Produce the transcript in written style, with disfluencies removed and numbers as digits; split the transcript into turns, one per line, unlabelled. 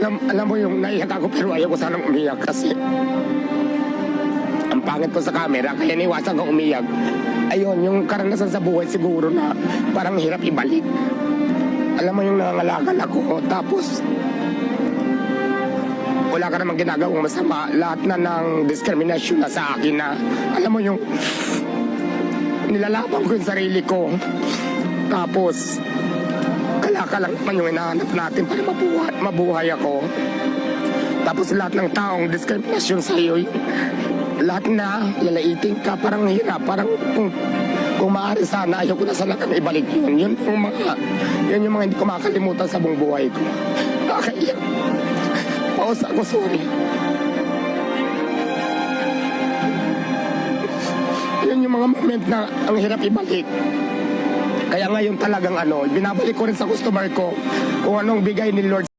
Alam mo yung naiyak ako pero ayaw ko sanang umiyak kasi ang pangit ko sa camera kaya niwasan ko umiyak. Ayun, yung karanasan sa buhay siguro na parang hirap ibalik. Alam mo yung nangangalakal ako tapos wala ka namang ginagawang masama. Lahat na ng diskriminasyon na sa akin na alam mo yung nilalaban ko yung sarili ko. Tapos kalakal lang naman yung hinahanap natin para mabuhay ako. Tapos lahat ng taong diskriminasyon sa iyo, lahat na lalaitin ka, parang hirap, parang kung maaari sana ayaw ko na sana kang ibalik yun. Yun yung mga hindi ko makakalimutan sa buong buhay ko. Nakakaiyak. Paus ako, sorry. Yun yung mga moment na ang hirap ibalik. Kaya ngayon talagang binabalik ko rin sa customer ko kung anong bigay ni Lord